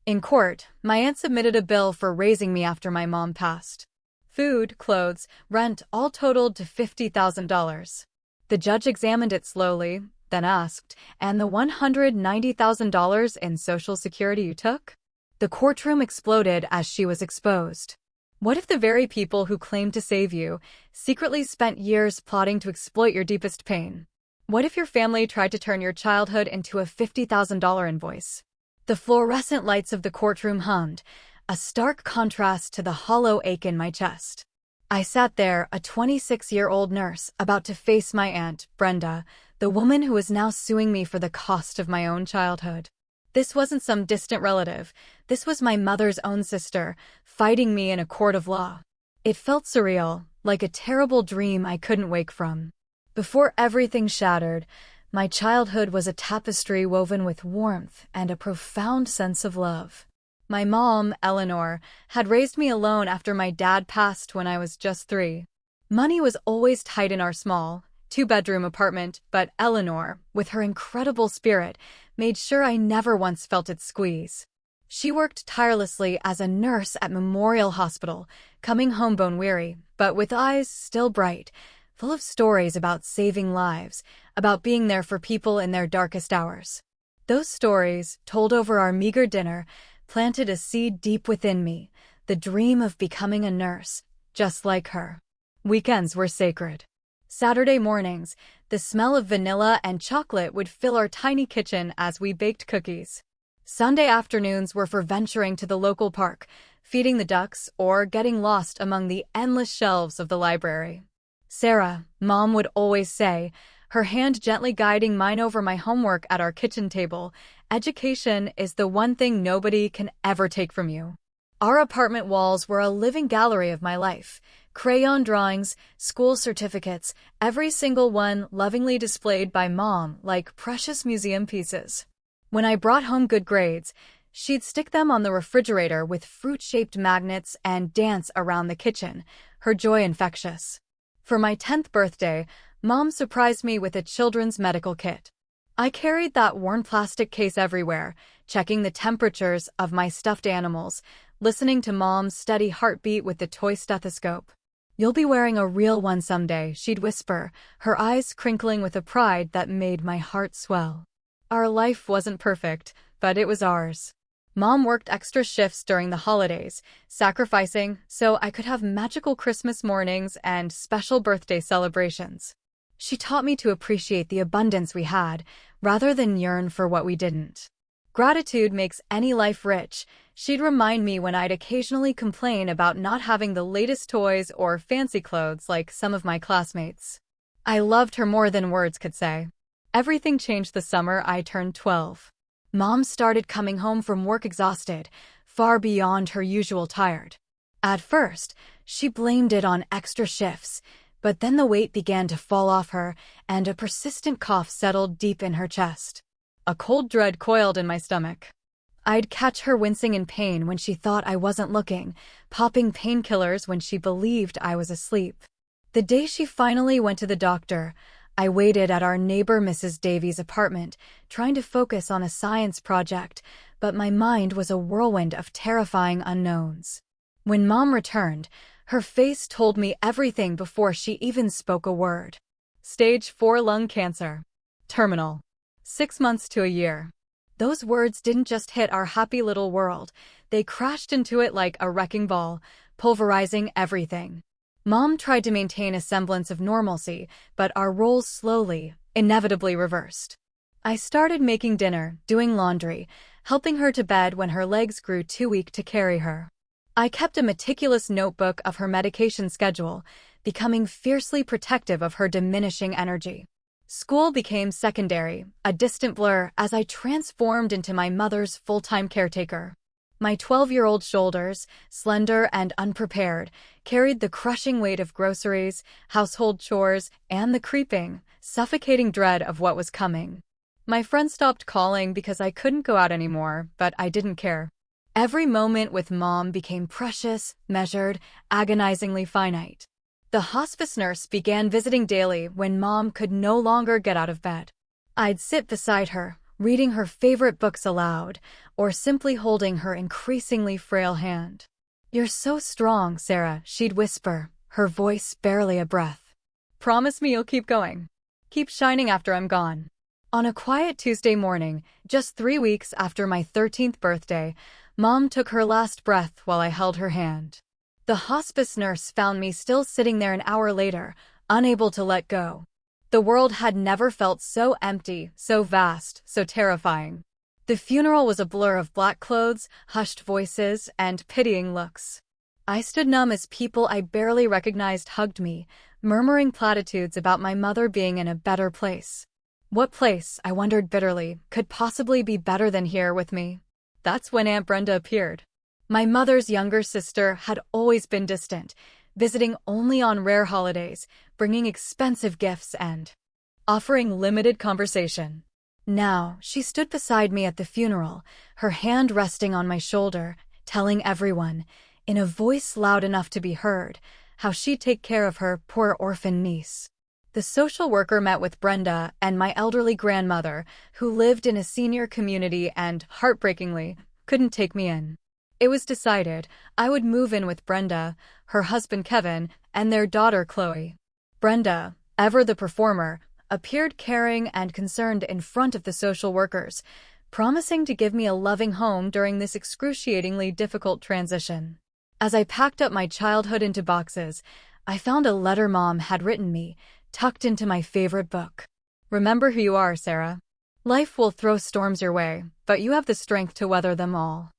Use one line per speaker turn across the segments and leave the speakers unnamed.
In court, my aunt submitted a bill for raising me after my mom passed. Food, clothes, rent all totaled to $50,000. The judge examined it slowly, then asked, "And the $190,000 in Social Security you took?" The courtroom exploded as she was exposed. What if the very people who claimed to save you secretly spent years plotting to exploit your deepest pain? What if your family tried to turn your childhood into a $50,000 invoice? The fluorescent lights of the courtroom hummed, a stark contrast to the hollow ache in my chest. I sat there, a 26-year-old nurse, about to face my aunt, Brenda, the woman who was now suing me for the cost of my own childhood. This wasn't some distant relative. This was my mother's own sister, fighting me in a court of law. It felt surreal, like a terrible dream I couldn't wake from. Before everything shattered, my childhood was a tapestry woven with warmth and a profound sense of love. My mom, Eleanor, had raised me alone after my dad passed when I was just 3. Money was always tight in our small, 2-bedroom apartment, but Eleanor, with her incredible spirit, made sure I never once felt its squeeze. She worked tirelessly as a nurse at Memorial Hospital, coming home bone-weary, but with eyes still bright, full of stories about saving lives, about being there for people in their darkest hours. Those stories, told over our meager dinner, planted a seed deep within me, the dream of becoming a nurse, just like her. Weekends were sacred. Saturday mornings, the smell of vanilla and chocolate would fill our tiny kitchen as we baked cookies. Sunday afternoons were for venturing to the local park, feeding the ducks, or getting lost among the endless shelves of the library. "Sarah," Mom would always say, her hand gently guiding mine over my homework at our kitchen table, "education is the one thing nobody can ever take from you." Our apartment walls were a living gallery of my life. Crayon drawings, school certificates, every single one lovingly displayed by Mom like precious museum pieces. When I brought home good grades, she'd stick them on the refrigerator with fruit-shaped magnets and dance around the kitchen, her joy infectious. For my 10th birthday, Mom surprised me with a children's medical kit. I carried that worn plastic case everywhere, checking the temperatures of my stuffed animals, listening to Mom's steady heartbeat with the toy stethoscope. "You'll be wearing a real one someday," she'd whisper, her eyes crinkling with a pride that made my heart swell. Our life wasn't perfect, but it was ours. Mom worked extra shifts during the holidays, sacrificing so I could have magical Christmas mornings and special birthday celebrations. She taught me to appreciate the abundance we had, rather than yearn for what we didn't. Gratitude makes any life rich, she'd remind me when I'd occasionally complain about not having the latest toys or fancy clothes like some of my classmates. I loved her more than words could say. Everything changed the summer I turned 12. Mom started coming home from work exhausted, far beyond her usual tired. At first, she blamed it on extra shifts, but then the weight began to fall off her, and a persistent cough settled deep in her chest. A cold dread coiled in my stomach. I'd catch her wincing in pain when she thought I wasn't looking, popping painkillers when she believed I was asleep. The day she finally went to the doctor, I waited at our neighbor Mrs. Davies' apartment, trying to focus on a science project, but my mind was a whirlwind of terrifying unknowns. When Mom returned, her face told me everything before she even spoke a word. Stage 4 lung cancer. Terminal. 6 months to a year. Those words didn't just hit our happy little world, they crashed into it like a wrecking ball, pulverizing everything. Mom tried to maintain a semblance of normalcy, but our roles slowly, inevitably reversed. I started making dinner, doing laundry, helping her to bed when her legs grew too weak to carry her. I kept a meticulous notebook of her medication schedule, becoming fiercely protective of her diminishing energy. School became secondary, a distant blur as I transformed into my mother's full-time caretaker. My 12-year-old shoulders, slender and unprepared, carried the crushing weight of groceries, household chores, and the creeping, suffocating dread of what was coming. My friends stopped calling because I couldn't go out anymore, but I didn't care. Every moment with Mom became precious, measured, agonizingly finite. The hospice nurse began visiting daily when Mom could no longer get out of bed. I'd sit beside her, reading her favorite books aloud, or simply holding her increasingly frail hand. "You're so strong, Sarah," she'd whisper, her voice barely a breath. "Promise me you'll keep going. Keep shining after I'm gone." On a quiet Tuesday morning, just 3 weeks after my 13th birthday, Mom took her last breath while I held her hand. The hospice nurse found me still sitting there an hour later, unable to let go. The world had never felt so empty, so vast, so terrifying. The funeral was a blur of black clothes, hushed voices, and pitying looks. I stood numb as people I barely recognized hugged me, murmuring platitudes about my mother being in a better place. What place, I wondered bitterly, could possibly be better than here with me? That's when Aunt Brenda appeared. My mother's younger sister had always been distant, visiting only on rare holidays, bringing expensive gifts and offering limited conversation. Now, she stood beside me at the funeral, her hand resting on my shoulder, telling everyone, in a voice loud enough to be heard, how she'd take care of her poor orphan niece. The social worker met with Brenda and my elderly grandmother, who lived in a senior community and, heartbreakingly, couldn't take me in. It was decided I would move in with Brenda, her husband Kevin, and their daughter Chloe. Brenda, ever the performer, appeared caring and concerned in front of the social workers, promising to give me a loving home during this excruciatingly difficult transition. As I packed up my childhood into boxes, I found a letter Mom had written me, tucked into my favorite book. "Remember who you are, Sarah. Life will throw storms your way, but you have the strength to weather them all.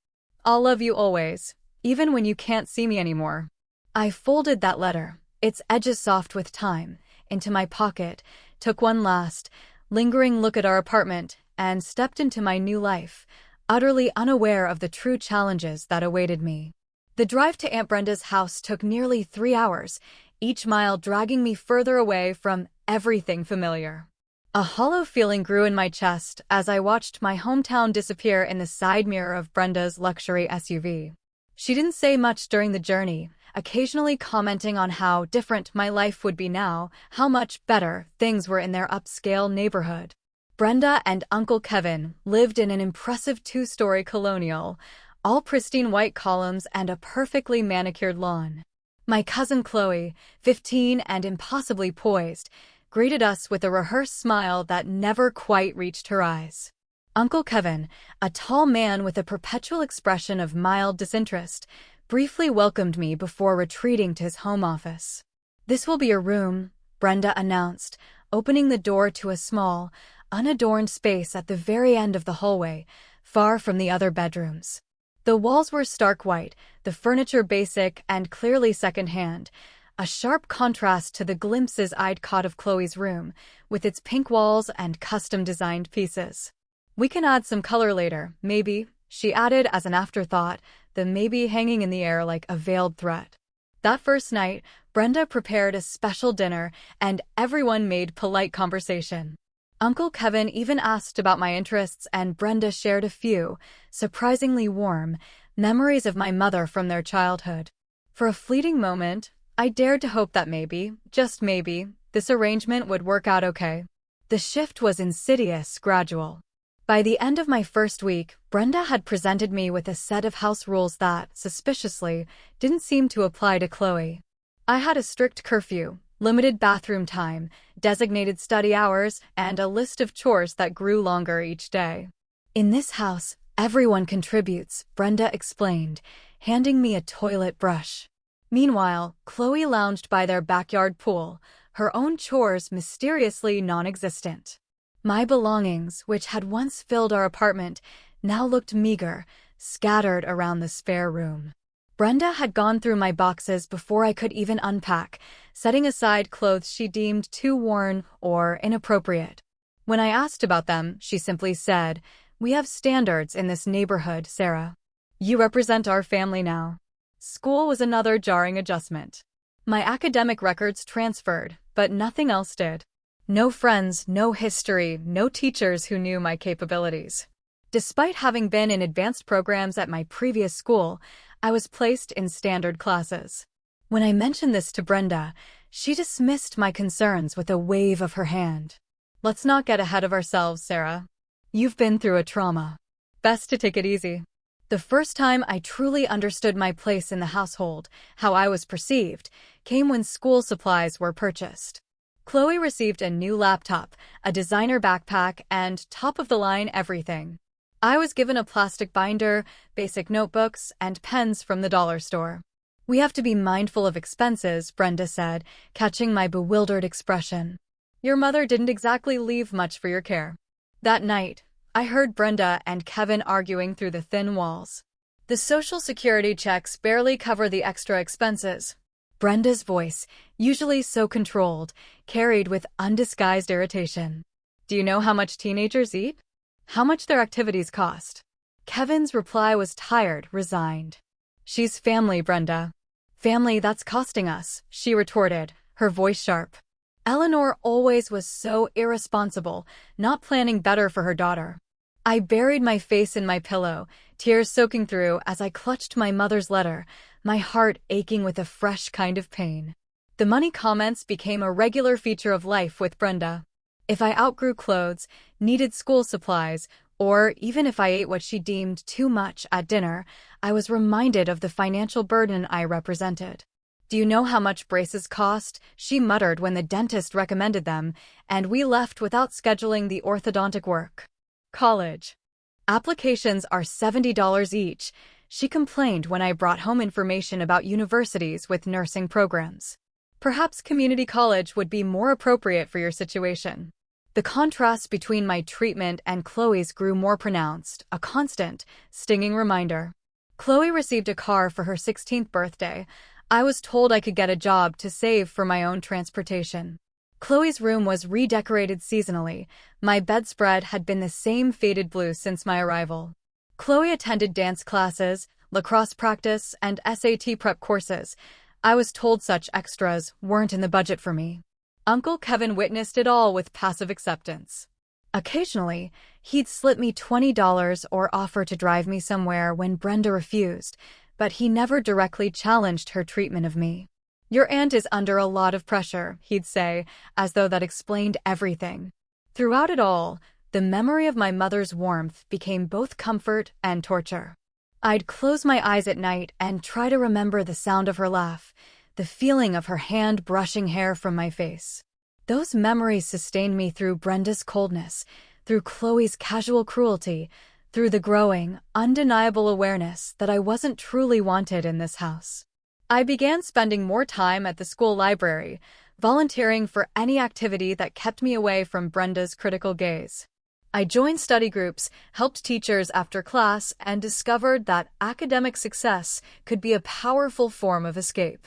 I'll love you always, even when you can't see me anymore." I folded that letter, its edges soft with time, into my pocket, took one last, lingering look at our apartment, and stepped into my new life, utterly unaware of the true challenges that awaited me. The drive to Aunt Brenda's house took nearly 3 hours, each mile dragging me further away from everything familiar. A hollow feeling grew in my chest as I watched my hometown disappear in the side mirror of Brenda's luxury SUV. She didn't say much during the journey, occasionally commenting on how different my life would be now, how much better things were in their upscale neighborhood. Brenda and Uncle Kevin lived in an impressive 2-story colonial, all pristine white columns and a perfectly manicured lawn. My cousin Chloe, 15 and impossibly poised, greeted us with a rehearsed smile that never quite reached her eyes. Uncle Kevin, a tall man with a perpetual expression of mild disinterest, briefly welcomed me before retreating to his home office. "This will be your room," Brenda announced, opening the door to a small, unadorned space at the very end of the hallway, far from the other bedrooms. The walls were stark white, the furniture basic and clearly secondhand, a sharp contrast to the glimpses I'd caught of Chloe's room, with its pink walls and custom-designed pieces. "We can add some color later, maybe," she added as an afterthought, the maybe hanging in the air like a veiled threat. That first night, Brenda prepared a special dinner, and everyone made polite conversation. Uncle Kevin even asked about my interests, and Brenda shared a few, surprisingly warm, memories of my mother from their childhood. For a fleeting moment, I dared to hope that maybe, just maybe, this arrangement would work out okay. The shift was insidious, gradual. By the end of my first week, Brenda had presented me with a set of house rules that, suspiciously, didn't seem to apply to Chloe. I had a strict curfew, limited bathroom time, designated study hours, and a list of chores that grew longer each day. "In this house, everyone contributes," Brenda explained, handing me a toilet brush. Meanwhile, Chloe lounged by their backyard pool, her own chores mysteriously non-existent. My belongings, which had once filled our apartment, now looked meager, scattered around the spare room. Brenda had gone through my boxes before I could even unpack, setting aside clothes she deemed too worn or inappropriate. When I asked about them, she simply said, "We have standards in this neighborhood, Sarah. You represent our family now." School was another jarring adjustment. My academic records transferred, but nothing else did. No friends, no history, no teachers who knew my capabilities. Despite having been in advanced programs at my previous school, I was placed in standard classes. When I mentioned this to Brenda, she dismissed my concerns with a wave of her hand. "Let's not get ahead of ourselves, Sarah. You've been through a trauma. Best to take it easy. The first time I truly understood my place in the household, how I was perceived, came when school supplies were purchased. Chloe received a new laptop, a designer backpack, and top-of-the-line everything. I was given a plastic binder, basic notebooks, and pens from the dollar store. We have to be mindful of expenses, Brenda said, catching my bewildered expression. Your mother didn't exactly leave much for your care. That night, I heard Brenda and Kevin arguing through the thin walls. The Social Security checks barely cover the extra expenses. Brenda's voice, usually so controlled, carried with undisguised irritation. Do you know how much teenagers eat? How much their activities cost? Kevin's reply was tired, resigned. She's family, Brenda. Family that's costing us, she retorted, her voice sharp. Eleanor always was so irresponsible, not planning better for her daughter. I buried my face in my pillow, tears soaking through as I clutched my mother's letter, my heart aching with a fresh kind of pain. The money comments became a regular feature of life with Brenda. If I outgrew clothes, needed school supplies, or even if I ate what she deemed too much at dinner, I was reminded of the financial burden I represented. Do you know how much braces cost? She muttered when the dentist recommended them, and we left without scheduling the orthodontic work. College. Applications are $70 each, she complained when I brought home information about universities with nursing programs. Perhaps community college would be more appropriate for your situation. The contrast between my treatment and Chloe's grew more pronounced, a constant, stinging reminder. Chloe received a car for her 16th birthday. I was told I could get a job to save for my own transportation. Chloe's room was redecorated seasonally. My bedspread had been the same faded blue since my arrival. Chloe attended dance classes, lacrosse practice, and SAT prep courses. I was told such extras weren't in the budget for me. Uncle Kevin witnessed it all with passive acceptance. Occasionally, he'd slip me $20 or offer to drive me somewhere when Brenda refused, but he never directly challenged her treatment of me. Your aunt is under a lot of pressure, he'd say, as though that explained everything. Throughout it all, the memory of my mother's warmth became both comfort and torture. I'd close my eyes at night and try to remember the sound of her laugh, the feeling of her hand brushing hair from my face. Those memories sustained me through Brenda's coldness, through Chloe's casual cruelty, through the growing, undeniable awareness that I wasn't truly wanted in this house. I began spending more time at the school library, volunteering for any activity that kept me away from Brenda's critical gaze. I joined study groups, helped teachers after class, and discovered that academic success could be a powerful form of escape.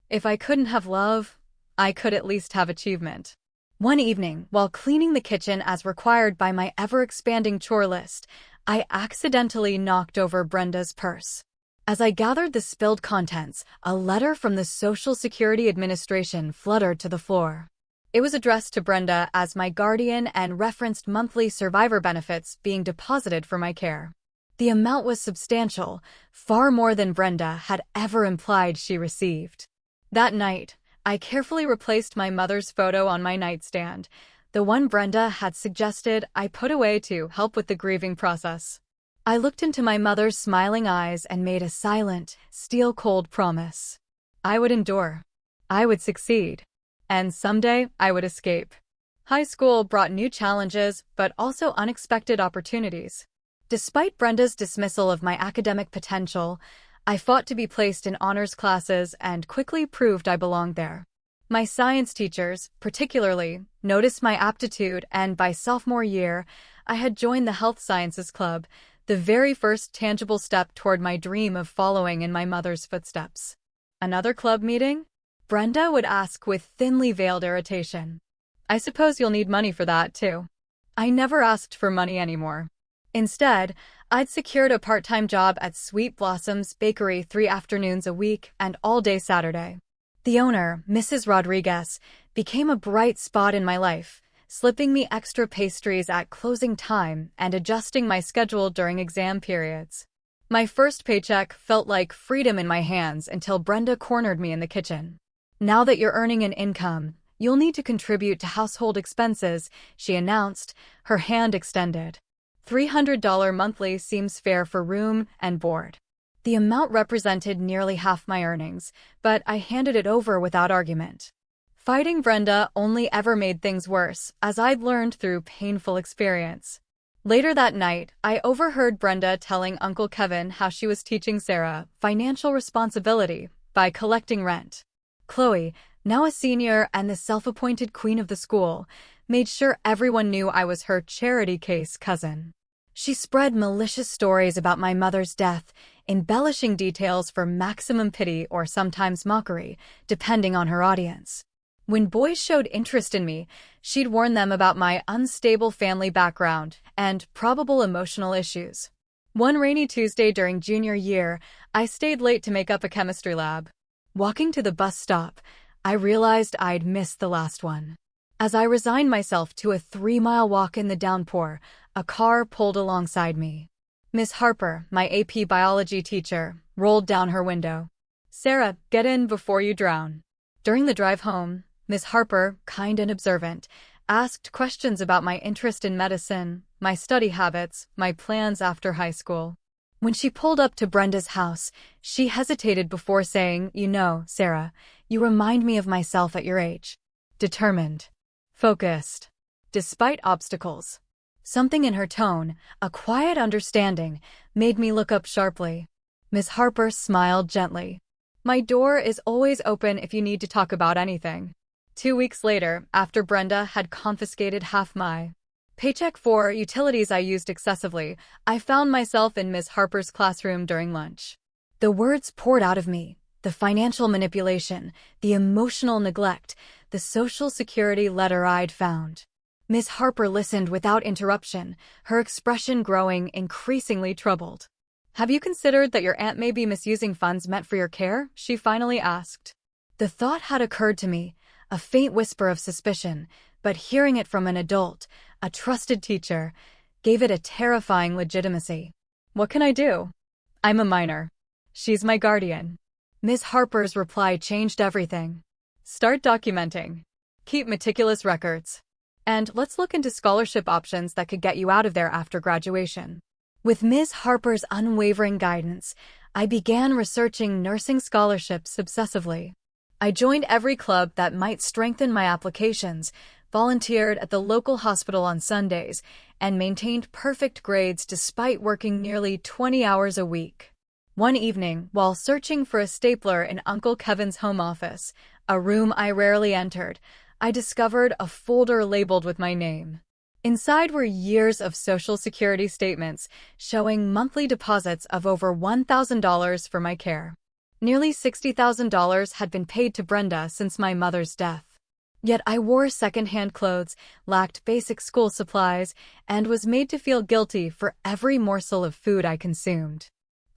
If I couldn't have love, I could at least have achievement. One evening, while cleaning the kitchen as required by my ever-expanding chore list, I accidentally knocked over Brenda's purse. As I gathered the spilled contents, a letter from the Social Security Administration fluttered to the floor. It was addressed to Brenda as my guardian and referenced monthly survivor benefits being deposited for my care. The amount was substantial, far more than Brenda had ever implied she received. That night, I carefully replaced my mother's photo on my nightstand, the one Brenda had suggested I put away to help with the grieving process. I looked into my mother's smiling eyes and made a silent, steel-cold promise. I would endure. I would succeed. And someday, I would escape. High school brought new challenges, but also unexpected opportunities. Despite Brenda's dismissal of my academic potential, I fought to be placed in honors classes and quickly proved I belonged there. My science teachers, particularly, noticed my aptitude, and by sophomore year, I had joined the Health Sciences Club, the very first tangible step toward my dream of following in my mother's footsteps. Another club meeting? Brenda would ask with thinly veiled irritation. I suppose you'll need money for that, too. I never asked for money anymore. Instead, I'd secured a part-time job at Sweet Blossom's Bakery 3 afternoons a week and all day Saturday. The owner, Mrs. Rodriguez, became a bright spot in my life, slipping me extra pastries at closing time and adjusting my schedule during exam periods. My first paycheck felt like freedom in my hands until Brenda cornered me in the kitchen. Now that you're earning an income, you'll need to contribute to household expenses, she announced, her hand extended. $300 monthly seems fair for room and board. The amount represented nearly half my earnings, but I handed it over without argument. Fighting Brenda only ever made things worse, as I'd learned through painful experience. Later that night, I overheard Brenda telling Uncle Kevin how she was teaching Sarah financial responsibility by collecting rent. Chloe, now a senior and the self-appointed queen of the school, made sure everyone knew I was her charity case cousin. She spread malicious stories about my mother's death, embellishing details for maximum pity or sometimes mockery, depending on her audience. When boys showed interest in me, she'd warn them about my unstable family background and probable emotional issues. One rainy Tuesday during junior year, I stayed late to make up a chemistry lab. Walking to the bus stop, I realized I'd missed the last one. As I resigned myself to a 3-mile walk in the downpour, a car pulled alongside me. Miss Harper, my AP biology teacher, rolled down her window. "Sarah, get in before you drown." During the drive home, Miss Harper, kind and observant, asked questions about my interest in medicine, my study habits, my plans after high school. When she pulled up to Brenda's house, she hesitated before saying, "You know, Sarah, you remind me of myself at your age. Determined. Focused. Despite obstacles." Something in her tone, a quiet understanding, made me look up sharply. Miss Harper smiled gently. "My door is always open if you need to talk about anything." 2 weeks later, after Brenda had confiscated half my paycheck for utilities I used excessively, I found myself in Miss Harper's classroom during lunch. The words poured out of me, the financial manipulation, the emotional neglect, the social security letter I'd found. Miss Harper listened without interruption, her expression growing increasingly troubled. "Have you considered that your aunt may be misusing funds meant for your care?" she finally asked. The thought had occurred to me, a faint whisper of suspicion, but hearing it from an adult, a trusted teacher, gave it a terrifying legitimacy. "What can I do? I'm a minor. She's my guardian." Miss Harper's reply changed everything. "Start documenting. Keep meticulous records. And let's look into scholarship options that could get you out of there after graduation." With Ms. Harper's unwavering guidance, I began researching nursing scholarships obsessively. I joined every club that might strengthen my applications, volunteered at the local hospital on Sundays, and maintained perfect grades despite working nearly 20 hours a week. One evening, while searching for a stapler in Uncle Kevin's home office, a room I rarely entered, I discovered a folder labeled with my name. Inside were years of Social Security statements showing monthly deposits of over $1,000 for my care. Nearly $60,000 had been paid to Brenda since my mother's death. Yet I wore second-hand clothes, lacked basic school supplies, and was made to feel guilty for every morsel of food I consumed.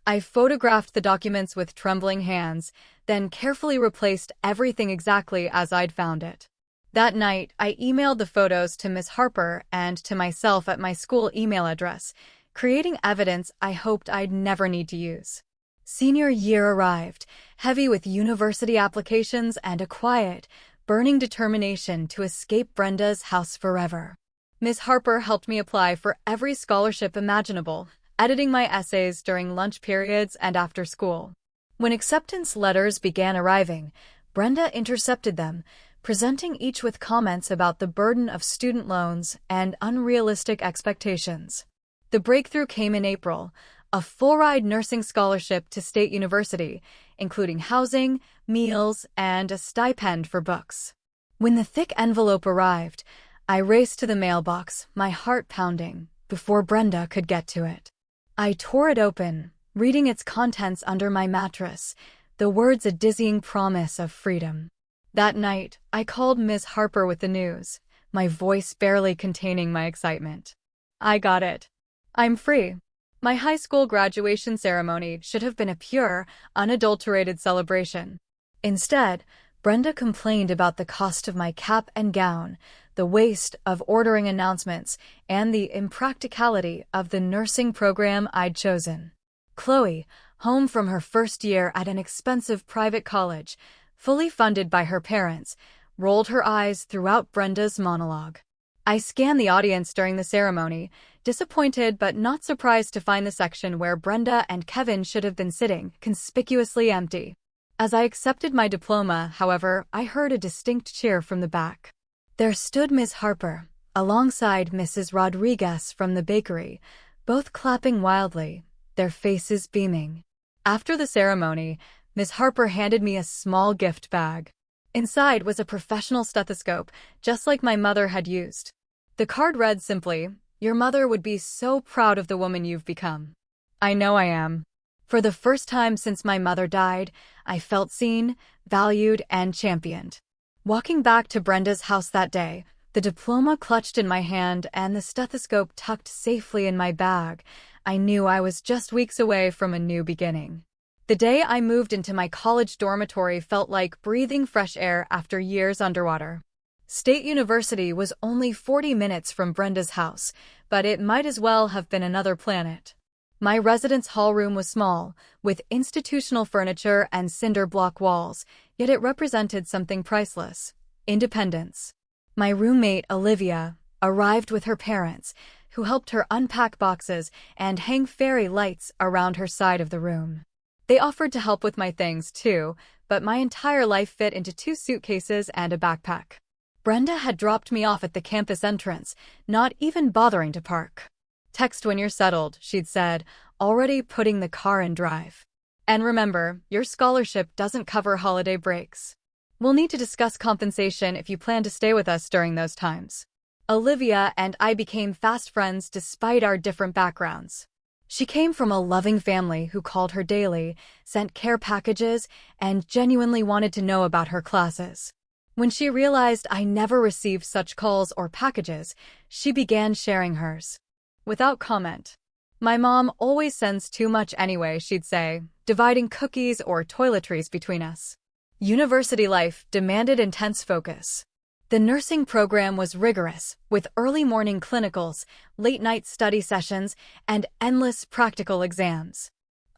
I photographed the documents with trembling hands, then carefully replaced everything exactly as I'd found it. That night, I emailed the photos to Miss Harper and to myself at my school email address, creating evidence I hoped I'd never need to use. Senior year arrived, heavy with university applications and a quiet, burning determination to escape Brenda's house forever. Miss Harper helped me apply for every scholarship imaginable, editing my essays during lunch periods and after school. When acceptance letters began arriving, Brenda intercepted them, presenting each with comments about the burden of student loans and unrealistic expectations. The breakthrough came in April, a full-ride nursing scholarship to State University, including housing, meals, and a stipend for books. When the thick envelope arrived, I raced to the mailbox, my heart pounding, before Brenda could get to it. I tore it open, reading its contents under my mattress, the words a dizzying promise of freedom. That night, I called Ms. Harper with the news, my voice barely containing my excitement. "I got it. I'm free." My high school graduation ceremony should have been a pure, unadulterated celebration. Instead, Brenda complained about the cost of my cap and gown, the waste of ordering announcements, and the impracticality of the nursing program I'd chosen. Chloe, home from her first year at an expensive private college, fully funded by her parents, rolled her eyes throughout Brenda's monologue. I scanned the audience during the ceremony, disappointed but not surprised to find the section where Brenda and Kevin should have been sitting conspicuously empty. As I accepted my diploma, however, I heard a distinct cheer from the back. There stood Miss Harper, alongside Mrs. Rodriguez from the bakery, both clapping wildly, their faces beaming. After the ceremony, Miss Harper handed me a small gift bag. Inside was a professional stethoscope, just like my mother had used. The card read simply, "Your mother would be so proud of the woman you've become." I know I am. For the first time since my mother died, I felt seen, valued, and championed. Walking back to Brenda's house that day, the diploma clutched in my hand and the stethoscope tucked safely in my bag, I knew I was just weeks away from a new beginning. The day I moved into my college dormitory felt like breathing fresh air after years underwater. State University was only 40 minutes from Brenda's house, but it might as well have been another planet. My residence hall room was small, with institutional furniture and cinder block walls, yet it represented something priceless: independence. My roommate, Olivia, arrived with her parents, who helped her unpack boxes and hang fairy lights around her side of the room. They offered to help with my things too, but my entire life fit into 2 suitcases and a backpack. Brenda had dropped me off at the campus entrance, not even bothering to park. "Text when you're settled," she'd said, already putting the car in drive. "And remember, your scholarship doesn't cover holiday breaks. We'll need to discuss compensation if you plan to stay with us during those times." Olivia and I became fast friends despite our different backgrounds. She came from a loving family who called her daily, sent care packages, and genuinely wanted to know about her classes. When she realized I never received such calls or packages, she began sharing hers. Without comment. "My mom always sends too much anyway," she'd say, dividing cookies or toiletries between us. University life demanded intense focus. The nursing program was rigorous, with early morning clinicals, late-night study sessions, and endless practical exams.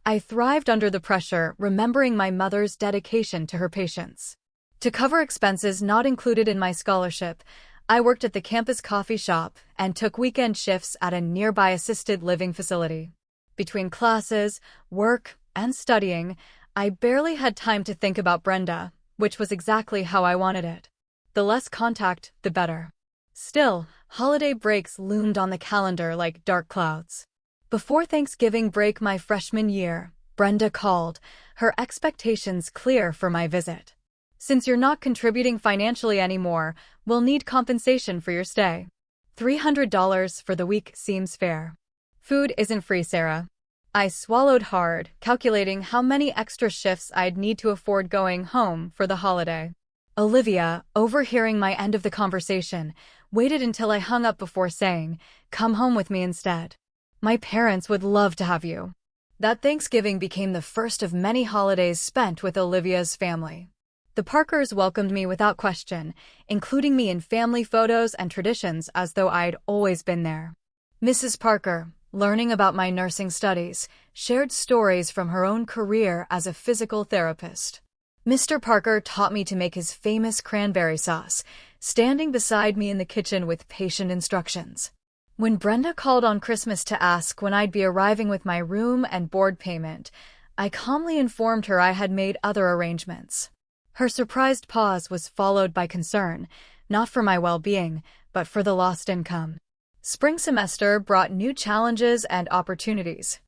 I thrived under the pressure, remembering my mother's dedication to her patients. To cover expenses not included in my scholarship, I worked at the campus coffee shop and took weekend shifts at a nearby assisted living facility. Between classes, work, and studying, I barely had time to think about Brenda, which was exactly how I wanted it. The less contact, the better. Still, holiday breaks loomed on the calendar like dark clouds. Before Thanksgiving break my freshman year, Brenda called, her expectations clear for my visit. "Since you're not contributing financially anymore, we'll need compensation for your stay. $300 for the week seems fair." "Food isn't free, Sarah." I swallowed hard, calculating how many extra shifts I'd need to afford going home for the holiday. Olivia, overhearing my end of the conversation, waited until I hung up before saying, "Come home with me instead. My parents would love to have you." That Thanksgiving became the first of many holidays spent with Olivia's family. The Parkers welcomed me without question, including me in family photos and traditions as though I'd always been there. Mrs. Parker, learning about my nursing studies, shared stories from her own career as a physical therapist. Mr. Parker taught me to make his famous cranberry sauce, standing beside me in the kitchen with patient instructions. When Brenda called on Christmas to ask when I'd be arriving with my room and board payment, I calmly informed her I had made other arrangements. Her surprised pause was followed by concern, not for my well-being, but for the lost income. Spring semester brought new challenges and opportunities.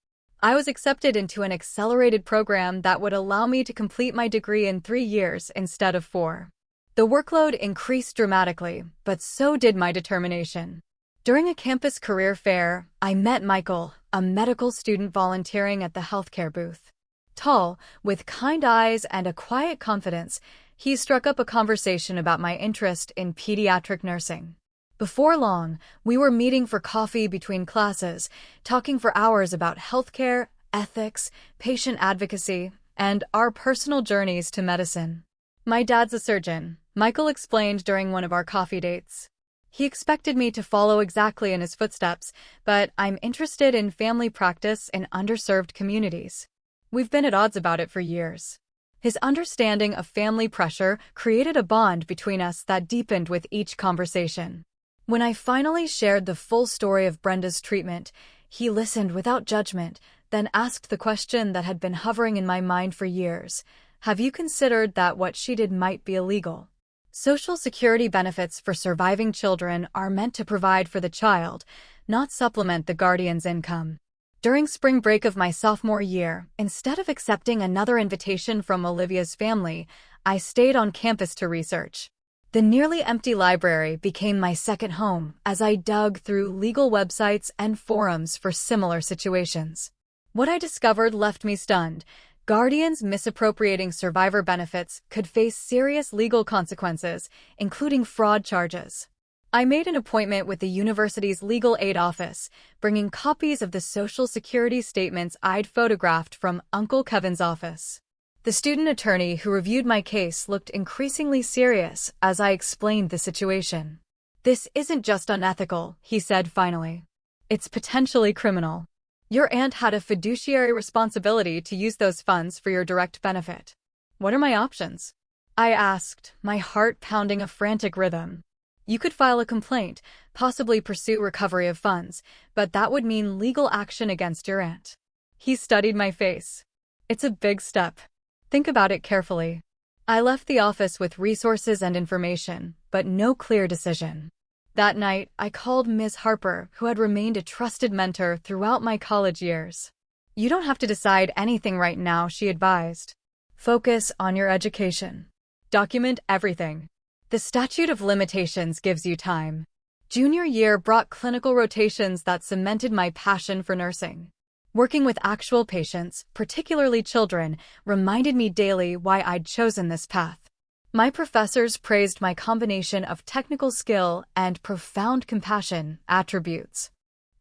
I was accepted into an accelerated program that would allow me to complete my degree in 3 years instead of 4. The workload increased dramatically, but so did my determination. During a campus career fair, I met Michael, a medical student volunteering at the healthcare booth. Tall, with kind eyes and a quiet confidence, he struck up a conversation about my interest in pediatric nursing. Before long, we were meeting for coffee between classes, talking for hours about healthcare, ethics, patient advocacy, and our personal journeys to medicine. "My dad's a surgeon," Michael explained during one of our coffee dates. "He expected me to follow exactly in his footsteps, but I'm interested in family practice in underserved communities. We've been at odds about it for years." His understanding of family pressure created a bond between us that deepened with each conversation. When I finally shared the full story of Brenda's treatment, he listened without judgment, then asked the question that had been hovering in my mind for years. Have you considered that what she did might be illegal? Social Security benefits for surviving children are meant to provide for the child, not supplement the guardian's income. During spring break of my sophomore year, instead of accepting another invitation from Olivia's family, I stayed on campus to research. The nearly empty library became my second home as I dug through legal websites and forums for similar situations. What I discovered left me stunned. Guardians misappropriating survivor benefits could face serious legal consequences, including fraud charges. I made an appointment with the university's legal aid office, bringing copies of the Social Security statements I'd photographed from Uncle Kevin's office. The student attorney who reviewed my case looked increasingly serious as I explained the situation. "This isn't just unethical," he said finally. "It's potentially criminal. Your aunt had a fiduciary responsibility to use those funds for your direct benefit. What are my options?" I asked, my heart pounding a frantic rhythm. "You could file a complaint, possibly pursue recovery of funds, but that would mean legal action against your aunt." He studied my face. "It's a big step. Think about it carefully." I left the office with resources and information, but no clear decision. That night, I called Ms. Harper, who had remained a trusted mentor throughout my college years. "You don't have to decide anything right now," she advised. "Focus on your education. Document everything. The statute of limitations gives you time." Junior year brought clinical rotations that cemented my passion for nursing. Working with actual patients, particularly children, reminded me daily why I'd chosen this path. My professors praised my combination of technical skill and profound compassion attributes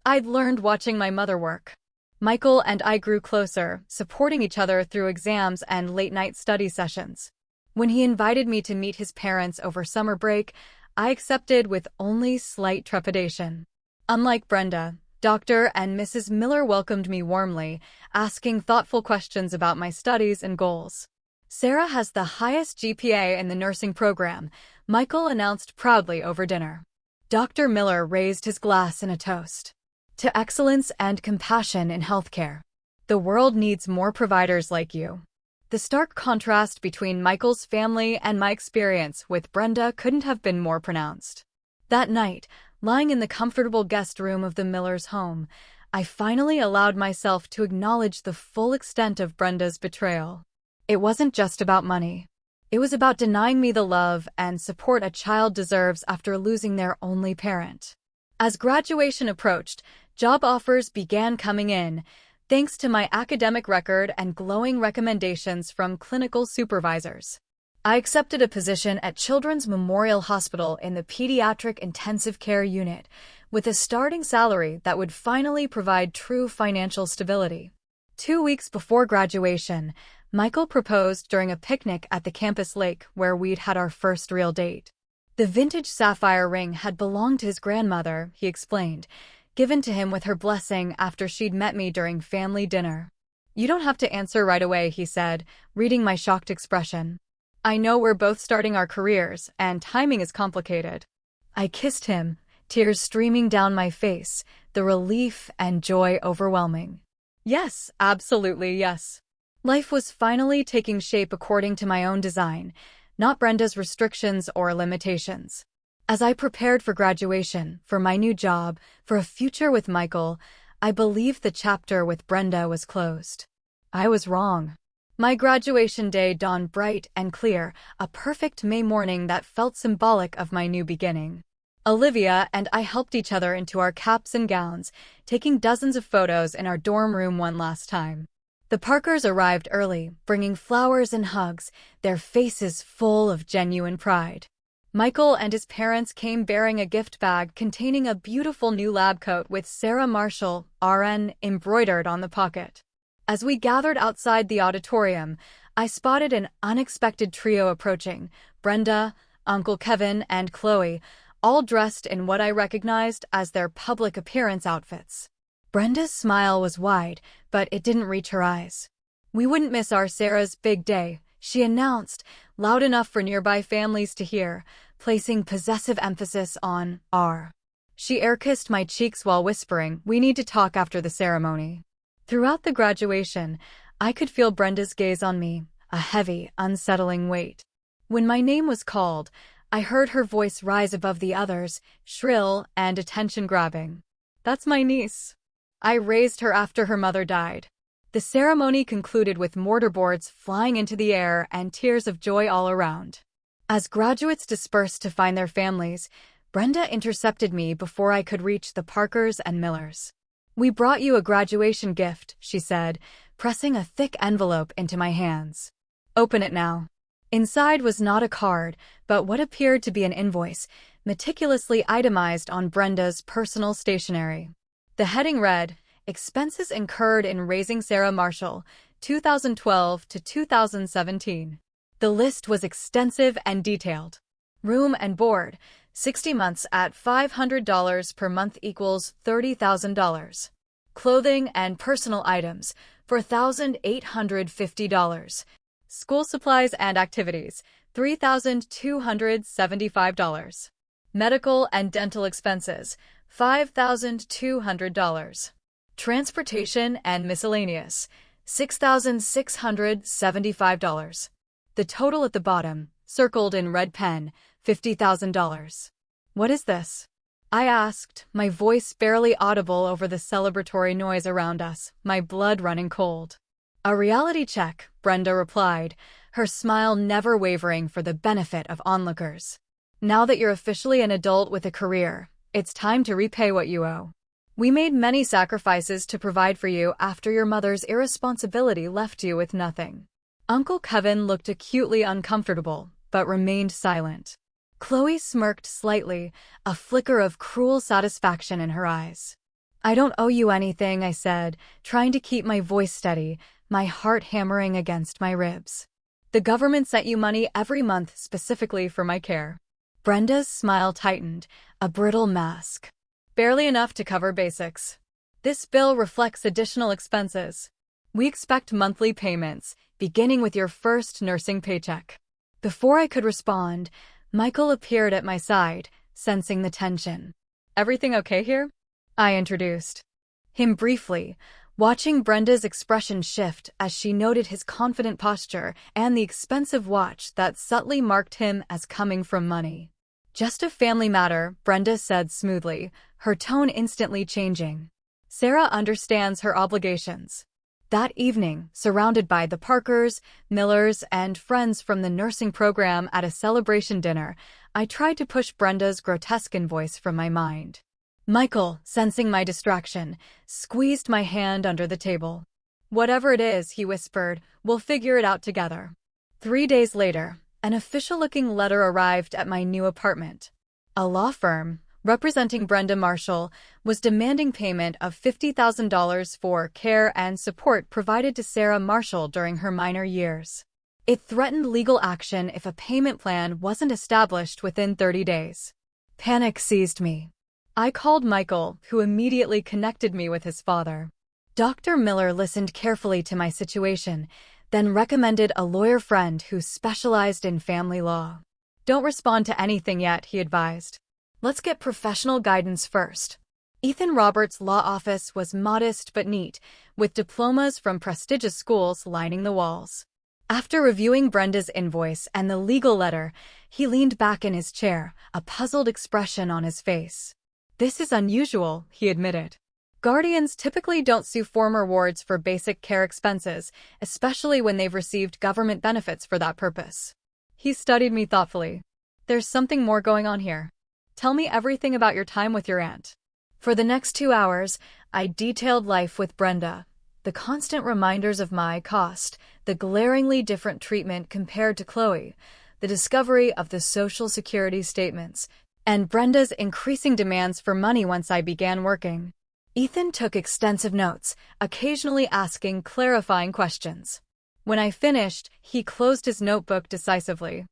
I'd learned watching my mother work. Michael and I grew closer, supporting each other through exams and late-night study sessions. When he invited me to meet his parents over summer break, I accepted with only slight trepidation. Unlike Brenda, Dr. and Mrs. Miller welcomed me warmly, asking thoughtful questions about my studies and goals. "Sarah has the highest GPA in the nursing program," Michael announced proudly over dinner. Dr. Miller raised his glass in a toast. "To excellence and compassion in healthcare. The world needs more providers like you." The stark contrast between Michael's family and my experience with Brenda couldn't have been more pronounced. That night, lying in the comfortable guest room of the Millers' home, I finally allowed myself to acknowledge the full extent of Brenda's betrayal. It wasn't just about money. It was about denying me the love and support a child deserves after losing their only parent. As graduation approached, job offers began coming in, thanks to my academic record and glowing recommendations from clinical supervisors. I accepted a position at Children's Memorial Hospital in the Pediatric Intensive Care Unit, with a starting salary that would finally provide true financial stability. 2 weeks before graduation, Michael proposed during a picnic at the campus lake where we'd had our first real date. The vintage sapphire ring had belonged to his grandmother, he explained, given to him with her blessing after she'd met me during family dinner. "You don't have to answer right away," he said, reading my shocked expression. "I know we're both starting our careers, and timing is complicated." I kissed him, tears streaming down my face, the relief and joy overwhelming. Yes, absolutely yes. Life was finally taking shape according to my own design, not Brenda's restrictions or limitations. As I prepared for graduation, for my new job, for a future with Michael, I believed the chapter with Brenda was closed. I was wrong. My graduation day dawned bright and clear, a perfect May morning that felt symbolic of my new beginning. Olivia and I helped each other into our caps and gowns, taking dozens of photos in our dorm room one last time. The Parkers arrived early, bringing flowers and hugs, their faces full of genuine pride. Michael and his parents came bearing a gift bag containing a beautiful new lab coat with Sarah Marshall, RN, embroidered on the pocket. As we gathered outside the auditorium, I spotted an unexpected trio approaching: Brenda, Uncle Kevin, and Chloe, all dressed in what I recognized as their public appearance outfits. Brenda's smile was wide, but it didn't reach her eyes. "We wouldn't miss our Sarah's big day," she announced, loud enough for nearby families to hear. placing possessive emphasis on "are." She air-kissed my cheeks while whispering, "We need to talk after the ceremony." Throughout the graduation, I could feel Brenda's gaze on me, a heavy, unsettling weight. When my name was called, I heard her voice rise above the others, shrill and attention-grabbing. "That's my niece. I raised her after her mother died." The ceremony concluded with mortarboards flying into the air and tears of joy all around. As graduates dispersed to find their families, Brenda intercepted me before I could reach the Parkers and Millers. "We brought you a graduation gift," she said, pressing a thick envelope into my hands. "Open it now." Inside was not a card, but what appeared to be an invoice, meticulously itemized on Brenda's personal stationery. The heading read, "Expenses incurred in raising Sarah Marshall, 2012 to 2017. The list was extensive and detailed. Room and board, 60 months at $500 per month equals $30,000. Clothing and personal items, $4,850. School supplies and activities, $3,275. Medical and dental expenses, $5,200. Transportation and miscellaneous, $6,675. The total at the bottom, circled in red pen, $50,000. "What is this?" I asked, my voice barely audible over the celebratory noise around us, my blood running cold. "A reality check," Brenda replied, her smile never wavering for the benefit of onlookers. "Now that you're officially an adult with a career, it's time to repay what you owe. We made many sacrifices to provide for you after your mother's irresponsibility left you with nothing." Uncle Kevin looked acutely uncomfortable, but remained silent. Chloe smirked slightly, a flicker of cruel satisfaction in her eyes. "I don't owe you anything," I said, trying to keep my voice steady, my heart hammering against my ribs. "The government sent you money every month specifically for my care." Brenda's smile tightened, a brittle mask. "Barely enough to cover basics. This bill reflects additional expenses. We expect monthly payments, beginning with your first nursing paycheck." Before I could respond, Michael appeared at my side, sensing the tension. "Everything okay here?" I introduced him briefly, watching Brenda's expression shift as she noted his confident posture and the expensive watch that subtly marked him as coming from money. "Just a family matter," Brenda said smoothly, her tone instantly changing. "Sarah understands her obligations." That evening, surrounded by the Parkers, Millers, and friends from the nursing program at a celebration dinner, I tried to push Brenda's grotesque invoice from my mind. Michael, sensing my distraction, squeezed my hand under the table. "Whatever it is," he whispered, "we'll figure it out together." 3 days later, an official-looking letter arrived at my new apartment. A law firm, representing Brenda Marshall, was demanding payment of $50,000 for care and support provided to Sarah Marshall during her minor years. It threatened legal action if a payment plan wasn't established within 30 days. Panic seized me. I called Michael, who immediately connected me with his father. Dr. Miller listened carefully to my situation, then recommended a lawyer friend who specialized in family law. "Don't respond to anything yet," he advised. "Let's get professional guidance first." Ethan Roberts' law office was modest but neat, with diplomas from prestigious schools lining the walls. After reviewing Brenda's invoice and the legal letter, he leaned back in his chair, a puzzled expression on his face. "This is unusual," he admitted. "Guardians typically don't sue former wards for basic care expenses, especially when they've received government benefits for that purpose." He studied me thoughtfully. "There's something more going on here. Tell me everything about your time with your aunt." For the next 2 hours, I detailed life with Brenda, the constant reminders of my cost, the glaringly different treatment compared to Chloe, the discovery of the Social Security statements, and Brenda's increasing demands for money once I began working. Ethan took extensive notes, occasionally asking clarifying questions. When I finished, he closed his notebook decisively.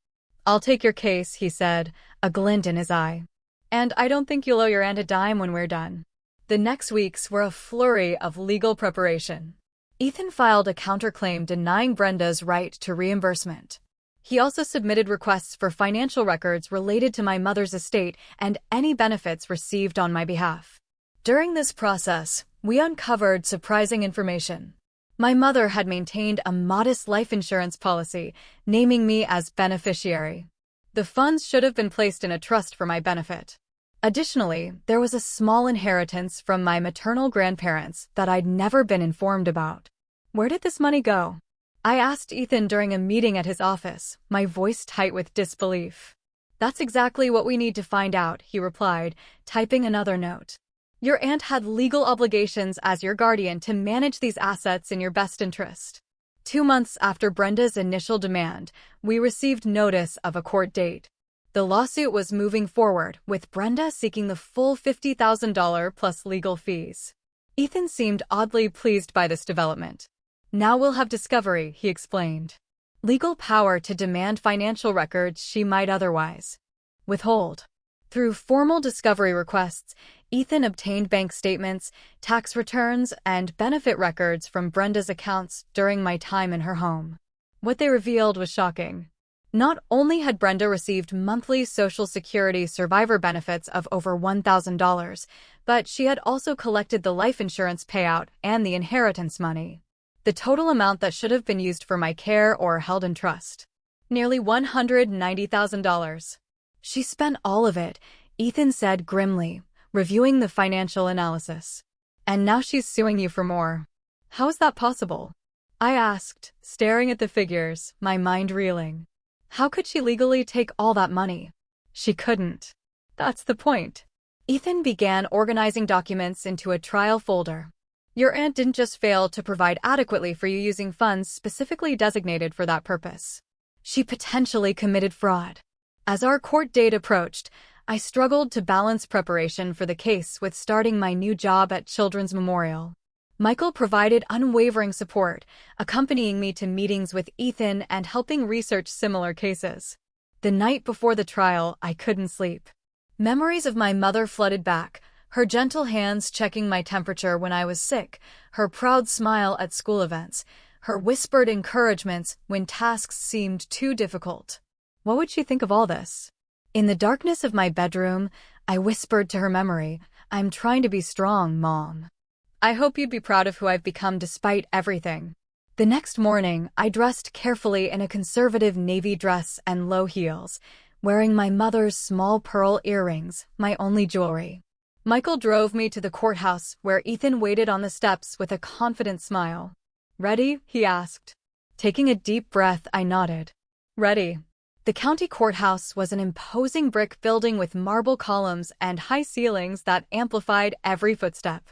"I'll take your case," he said, a glint in his eye. "And I don't think you'll owe your aunt a dime when we're done." The next weeks were a flurry of legal preparation. Ethan filed a counterclaim denying Brenda's right to reimbursement. He also submitted requests for financial records related to my mother's estate and any benefits received on my behalf. During this process, we uncovered surprising information. My mother had maintained a modest life insurance policy, naming me as beneficiary. The funds should have been placed in a trust for my benefit. Additionally, there was a small inheritance from my maternal grandparents that I'd never been informed about. Where did this money go? I asked Ethan during a meeting at his office, my voice tight with disbelief. That's exactly what we need to find out, he replied, typing another note. Your aunt had legal obligations as your guardian to manage these assets in your best interest. 2 months after Brenda's initial demand, we received notice of a court date. The lawsuit was moving forward, with Brenda seeking the full $50,000 plus legal fees. Ethan seemed oddly pleased by this development. Now we'll have discovery, he explained. Legal power to demand financial records she might otherwise withhold. Through formal discovery requests, Ethan obtained bank statements, tax returns, and benefit records from Brenda's accounts during my time in her home. What they revealed was shocking. Not only had Brenda received monthly Social Security survivor benefits of over $1,000, but she had also collected the life insurance payout and the inheritance money. The total amount that should have been used for my care or held in trust. Nearly $190,000. She spent all of it, Ethan said grimly, reviewing the financial analysis. And now she's suing you for more. How is that possible? I asked, staring at the figures, my mind reeling. How could she legally take all that money? She couldn't. That's the point. Ethan began organizing documents into a trial folder. Your aunt didn't just fail to provide adequately for you using funds specifically designated for that purpose. She potentially committed fraud. As our court date approached, I struggled to balance preparation for the case with starting my new job at Children's Memorial. Michael provided unwavering support, accompanying me to meetings with Ethan and helping research similar cases. The night before the trial, I couldn't sleep. Memories of my mother flooded back, her gentle hands checking my temperature when I was sick, her proud smile at school events, her whispered encouragements when tasks seemed too difficult. What would she think of all this? In the darkness of my bedroom, I whispered to her memory, I'm trying to be strong, Mom. I hope you'd be proud of who I've become despite everything. The next morning, I dressed carefully in a conservative navy dress and low heels, wearing my mother's small pearl earrings, my only jewelry. Michael drove me to the courthouse, where Ethan waited on the steps with a confident smile. Ready? He asked. Taking a deep breath, I nodded. Ready. The county courthouse was an imposing brick building with marble columns and high ceilings that amplified every footstep.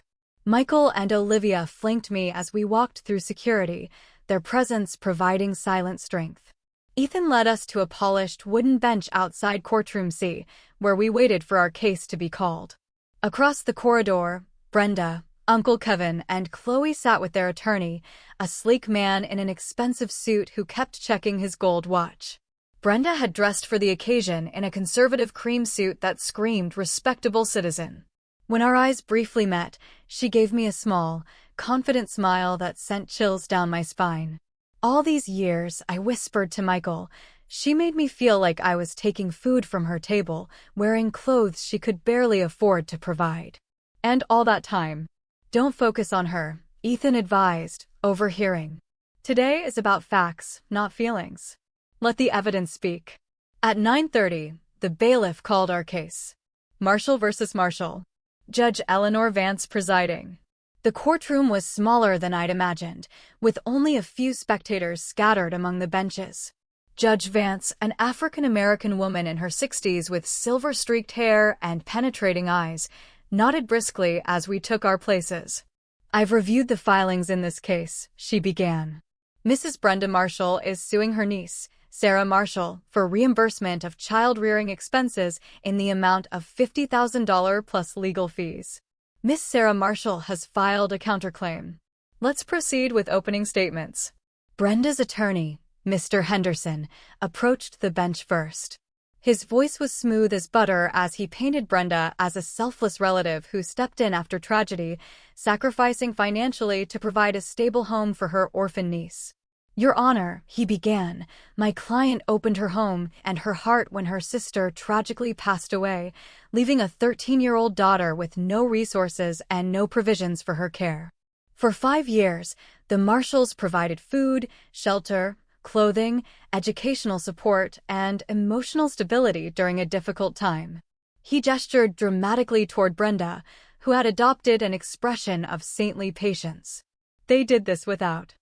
Michael and Olivia flanked me as we walked through security, their presence providing silent strength. Ethan led us to a polished wooden bench outside courtroom C, where we waited for our case to be called. Across the corridor, Brenda, Uncle Kevin, and Chloe sat with their attorney, a sleek man in an expensive suit who kept checking his gold watch. Brenda had dressed for the occasion in a conservative cream suit that screamed respectable citizen. When our eyes briefly met, she gave me a small, confident smile that sent chills down my spine. All these years, I whispered to Michael, she made me feel like I was taking food from her table, wearing clothes she could barely afford to provide. And all that time. Don't focus on her, Ethan advised, overhearing. Today is about facts, not feelings. Let the evidence speak. At 9:30, the bailiff called our case. Marshall versus Marshall. Judge Eleanor Vance presiding. The courtroom was smaller than I'd imagined, with only a few spectators scattered among the benches. Judge Vance, an African-American woman in her 60s with silver-streaked hair and penetrating eyes, nodded briskly as we took our places. I've reviewed the filings in this case, she began. Mrs. Brenda Marshall is suing her niece, Sarah Marshall, for reimbursement of child-rearing expenses in the amount of $50,000 plus legal fees. Miss Sarah Marshall has filed a counterclaim. Let's proceed with opening statements. Brenda's attorney, Mr. Henderson, approached the bench first. His voice was smooth as butter as he painted Brenda as a selfless relative who stepped in after tragedy, sacrificing financially to provide a stable home for her orphan niece. Your Honor, he began, my client opened her home and her heart when her sister tragically passed away, leaving a 13-year-old daughter with no resources and no provisions for her care. For 5 years, the Marshalls provided food, shelter, clothing, educational support, and emotional stability during a difficult time. He gestured dramatically toward Brenda, who had adopted an expression of saintly patience. They did this without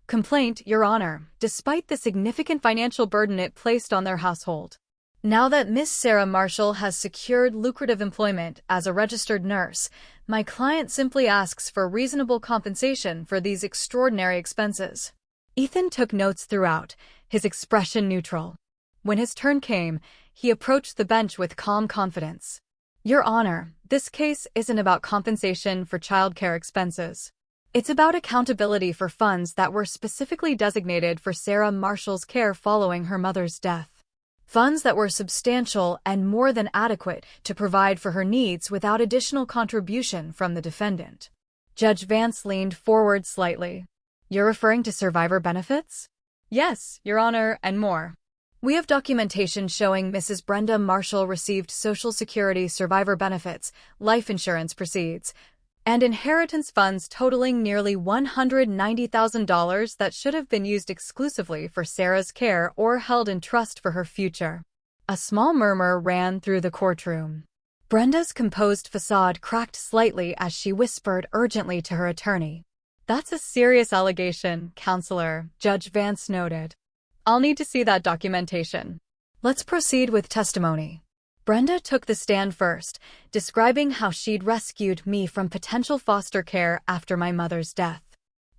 complaint, Your Honor, despite the significant financial burden it placed on their household. Now that Miss Sarah Marshall has secured lucrative employment as a registered nurse, my client simply asks for reasonable compensation for these extraordinary expenses. Ethan took notes throughout, his expression neutral. When his turn came, he approached the bench with calm confidence. Your Honor, this case isn't about compensation for childcare expenses. It's about accountability for funds that were specifically designated for Sarah Marshall's care following her mother's death. Funds that were substantial and more than adequate to provide for her needs without additional contribution from the defendant. Judge Vance leaned forward slightly. You're referring to survivor benefits? Yes, Your Honor, and more. We have documentation showing Mrs. Brenda Marshall received Social Security survivor benefits, life insurance proceeds, and inheritance funds totaling nearly $190,000 that should have been used exclusively for Sarah's care or held in trust for her future. A small murmur ran through the courtroom. Brenda's composed facade cracked slightly as she whispered urgently to her attorney. That's a serious allegation, Counselor, Judge Vance noted. I'll need to see that documentation. Let's proceed with testimony. Brenda took the stand first, describing how she'd rescued me from potential foster care after my mother's death.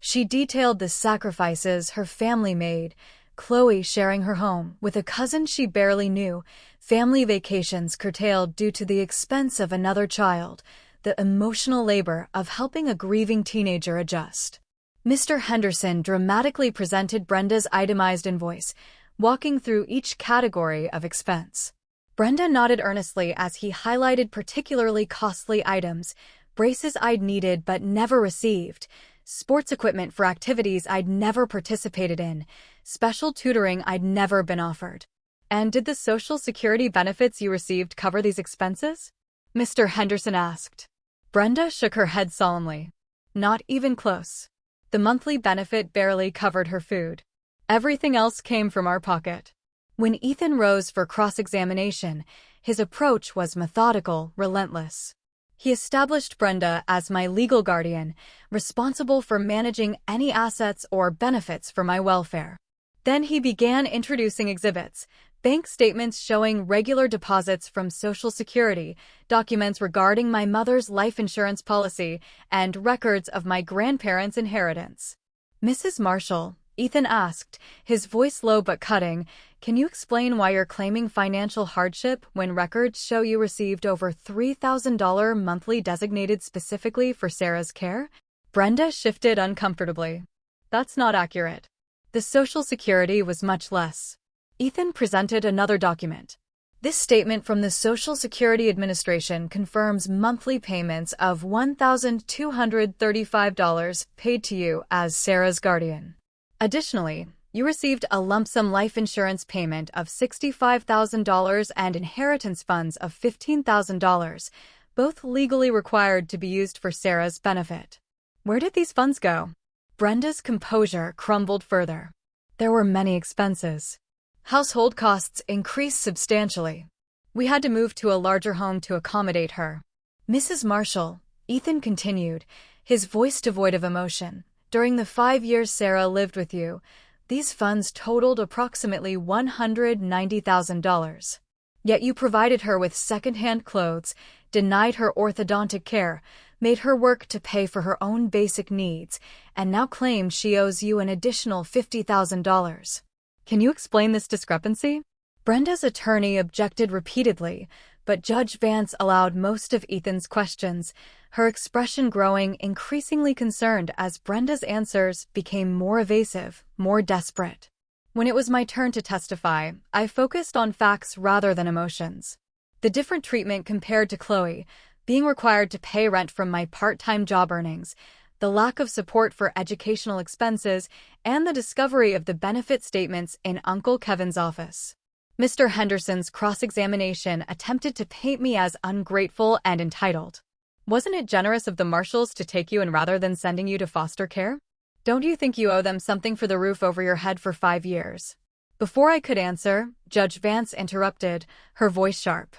She detailed the sacrifices her family made, Chloe sharing her home with a cousin she barely knew, family vacations curtailed due to the expense of another child, the emotional labor of helping a grieving teenager adjust. Mr. Henderson dramatically presented Brenda's itemized invoice, walking through each category of expense. Brenda nodded earnestly as he highlighted particularly costly items, braces I'd needed but never received, sports equipment for activities I'd never participated in, special tutoring I'd never been offered. And did the Social Security benefits you received cover these expenses? Mr. Henderson asked. Brenda shook her head solemnly. Not even close. The monthly benefit barely covered her food. Everything else came from our pocket. When Ethan rose for cross-examination, his approach was methodical, relentless. He established Brenda as my legal guardian, responsible for managing any assets or benefits for my welfare. Then he began introducing exhibits, bank statements showing regular deposits from Social Security, documents regarding my mother's life insurance policy, and records of my grandparents' inheritance. Mrs. Marshall, Ethan asked, his voice low but cutting, can you explain why you're claiming financial hardship when records show you received over $3,000 monthly designated specifically for Sarah's care? Brenda shifted uncomfortably. That's not accurate. The Social Security was much less. Ethan presented another document. This statement from the Social Security Administration confirms monthly payments of $1,235 paid to you as Sarah's guardian. Additionally, you received a lump sum life insurance payment of $65,000 and inheritance funds of $15,000, both legally required to be used for Sarah's benefit. Where did these funds go? Brenda's composure crumbled further. There were many expenses. Household costs increased substantially. We had to move to a larger home to accommodate her. Mrs. Marshall, Ethan continued, his voice devoid of emotion. During the 5 years Sarah lived with you, these funds totaled approximately $190,000. Yet you provided her with second-hand clothes, denied her orthodontic care, made her work to pay for her own basic needs, and now claimed she owes you an additional $50,000. Can you explain this discrepancy? Brenda's attorney objected repeatedly, but Judge Vance allowed most of Ethan's questions, her expression growing increasingly concerned as Brenda's answers became more evasive, more desperate. When it was my turn to testify, I focused on facts rather than emotions. The different treatment compared to Chloe, being required to pay rent from my part-time job earnings, the lack of support for educational expenses, and the discovery of the benefit statements in Uncle Kevin's office. Mr. Henderson's cross-examination attempted to paint me as ungrateful and entitled. Wasn't it generous of the Marshalls to take you in rather than sending you to foster care? Don't you think you owe them something for the roof over your head for 5 years? Before I could answer, Judge Vance interrupted, her voice sharp.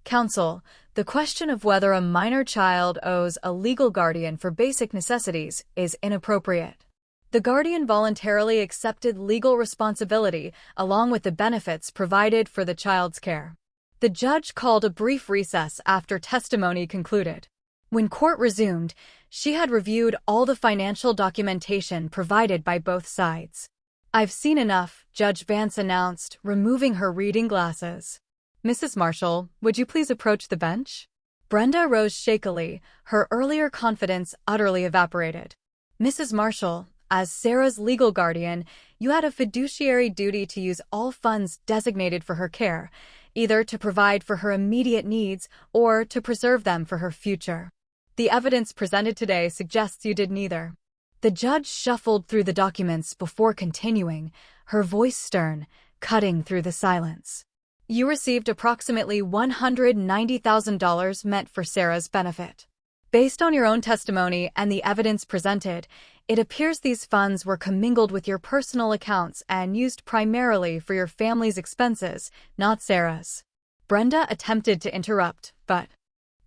Counsel, the question of whether a minor child owes a legal guardian for basic necessities is inappropriate. The guardian voluntarily accepted legal responsibility along with the benefits provided for the child's care. The judge called a brief recess after testimony concluded. When court resumed, she had reviewed all the financial documentation provided by both sides. I've seen enough, Judge Vance announced, removing her reading glasses. Mrs. Marshall, would you please approach the bench? Brenda rose shakily, her earlier confidence utterly evaporated. Mrs. Marshall, as Sarah's legal guardian, you had a fiduciary duty to use all funds designated for her care, either to provide for her immediate needs or to preserve them for her future. The evidence presented today suggests you did neither. The judge shuffled through the documents before continuing, her voice stern, cutting through the silence. You received approximately $190,000 meant for Sarah's benefit. Based on your own testimony and the evidence presented, it appears these funds were commingled with your personal accounts and used primarily for your family's expenses, not Sarah's. Brenda attempted to interrupt, but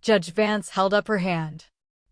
Judge Vance held up her hand.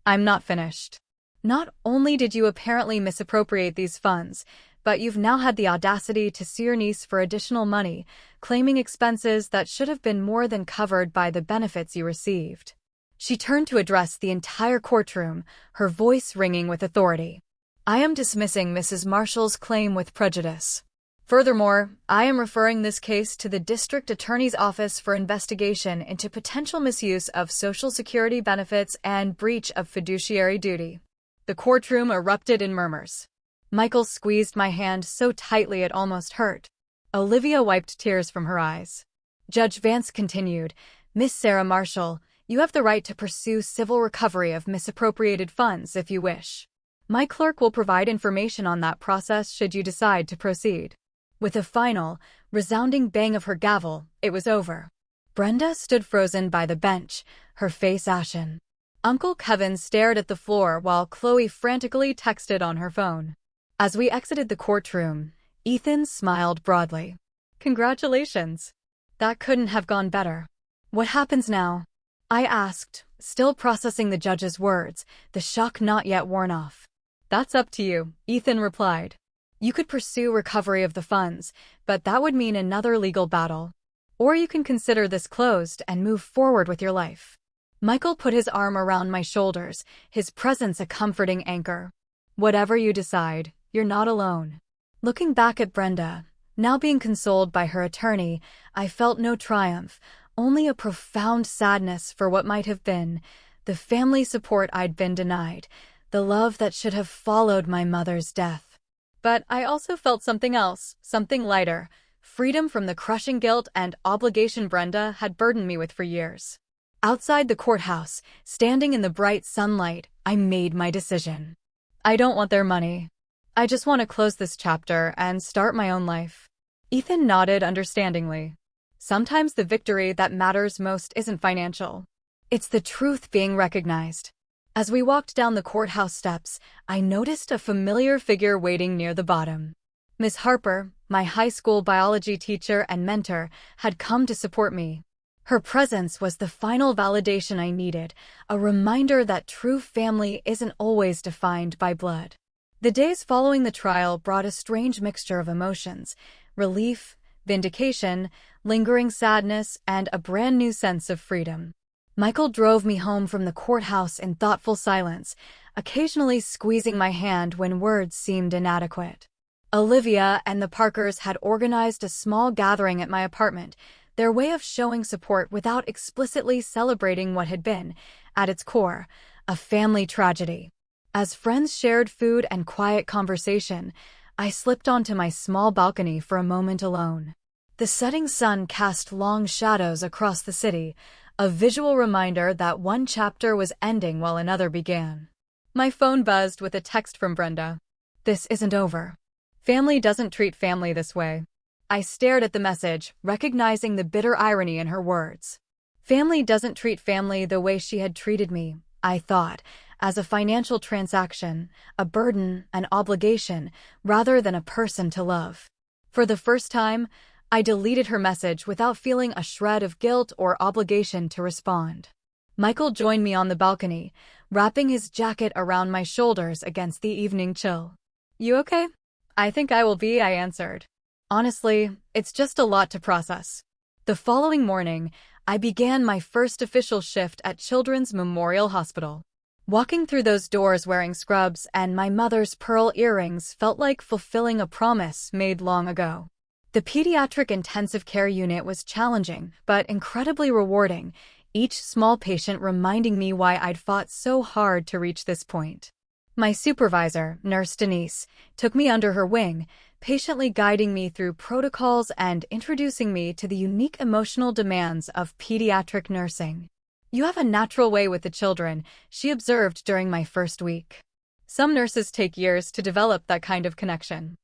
I'm not finished. Not only did you apparently misappropriate these funds, but you've now had the audacity to sue your niece for additional money, claiming expenses that should have been more than covered by the benefits you received. She turned to address the entire courtroom, her voice ringing with authority. I am dismissing Mrs. Marshall's claim with prejudice. Furthermore, I am referring this case to the District Attorney's Office for investigation into potential misuse of Social Security benefits and breach of fiduciary duty. The courtroom erupted in murmurs. Michael squeezed my hand so tightly it almost hurt. Olivia wiped tears from her eyes. Judge Vance continued, Miss Sarah Marshall, you have the right to pursue civil recovery of misappropriated funds if you wish. My clerk will provide information on that process should you decide to proceed. With a final, resounding bang of her gavel, it was over. Brenda stood frozen by the bench, her face ashen. Uncle Kevin stared at the floor while Chloe frantically texted on her phone. As we exited the courtroom, Ethan smiled broadly. Congratulations. That couldn't have gone better. What happens now? I asked, still processing the judge's words, the shock not yet worn off. That's up to you, Ethan replied. You could pursue recovery of the funds, but that would mean another legal battle. Or you can consider this closed and move forward with your life. Michael put his arm around my shoulders, his presence a comforting anchor. Whatever you decide, you're not alone. Looking back at Brenda, now being consoled by her attorney, I felt no triumph, only a profound sadness for what might have been, the family support I'd been denied, the love that should have followed my mother's death. But I also felt something else, something lighter, freedom from the crushing guilt and obligation Brenda had burdened me with for years. Outside the courthouse, standing in the bright sunlight, I made my decision. I don't want their money. I just want to close this chapter and start my own life. Ethan nodded understandingly. Sometimes the victory that matters most isn't financial. It's the truth being recognized. As we walked down the courthouse steps, I noticed a familiar figure waiting near the bottom. Miss Harper, my high school biology teacher and mentor, had come to support me. Her presence was the final validation I needed, a reminder that true family isn't always defined by blood. The days following the trial brought a strange mixture of emotions: relief, vindication, lingering sadness, and a brand new sense of freedom. Michael drove me home from the courthouse in thoughtful silence, occasionally squeezing my hand when words seemed inadequate. Olivia and the Parkers had organized a small gathering at my apartment, their way of showing support without explicitly celebrating what had been, at its core, a family tragedy. As friends shared food and quiet conversation, I slipped onto my small balcony for a moment alone. The setting sun cast long shadows across the city, a visual reminder that one chapter was ending while another began. My phone buzzed with a text from Brenda. "This isn't over. Family doesn't treat family this way." I stared at the message, recognizing the bitter irony in her words. Family doesn't treat family the way she had treated me, I thought, as a financial transaction, a burden, an obligation, rather than a person to love. For the first time, I deleted her message without feeling a shred of guilt or obligation to respond. Michael joined me on the balcony, wrapping his jacket around my shoulders against the evening chill. "You okay?" "I think I will be," I answered. "Honestly, it's just a lot to process." The following morning, I began my first official shift at Children's Memorial Hospital. Walking through those doors wearing scrubs and my mother's pearl earrings felt like fulfilling a promise made long ago. The pediatric intensive care unit was challenging, but incredibly rewarding, each small patient reminding me why I'd fought so hard to reach this point. My supervisor, Nurse Denise, took me under her wing, patiently guiding me through protocols and introducing me to the unique emotional demands of pediatric nursing. "You have a natural way with the children," she observed during my first week. "Some nurses take years to develop that kind of connection."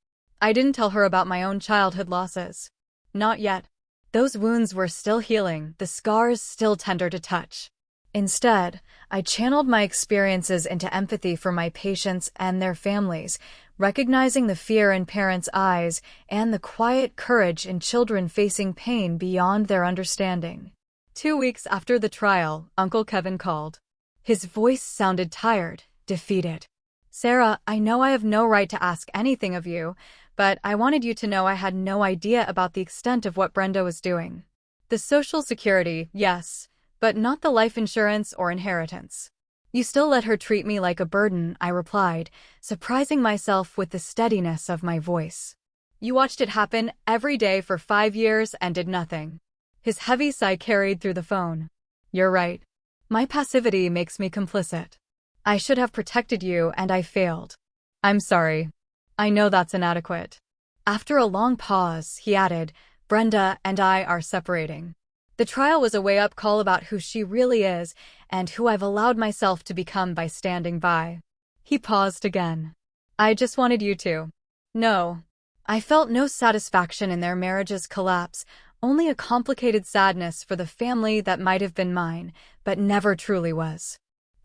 I didn't tell her about my own childhood losses. Not yet. Those wounds were still healing, the scars still tender to touch. Instead, I channeled my experiences into empathy for my patients and their families, recognizing the fear in parents' eyes and the quiet courage in children facing pain beyond their understanding. 2 weeks after the trial, Uncle Kevin called. His voice sounded tired, defeated. "Sarah, I know I have no right to ask anything of you, but I wanted you to know I had no idea about the extent of what Brenda was doing. The Social Security, yes, but not the life insurance or inheritance." "You still let her treat me like a burden," I replied, surprising myself with the steadiness of my voice. "You watched it happen every day for 5 years and did nothing." His heavy sigh carried through the phone. "You're right. My passivity makes me complicit. I should have protected you and I failed. I'm sorry. I know that's inadequate." After a long pause, he added, "Brenda and I are separating." The trial was a wake-up call about who she really is and who I've allowed myself to become by standing by. He paused again. "I just wanted you to know." I felt no satisfaction in their marriage's collapse, only a complicated sadness for the family that might have been mine, but never truly was.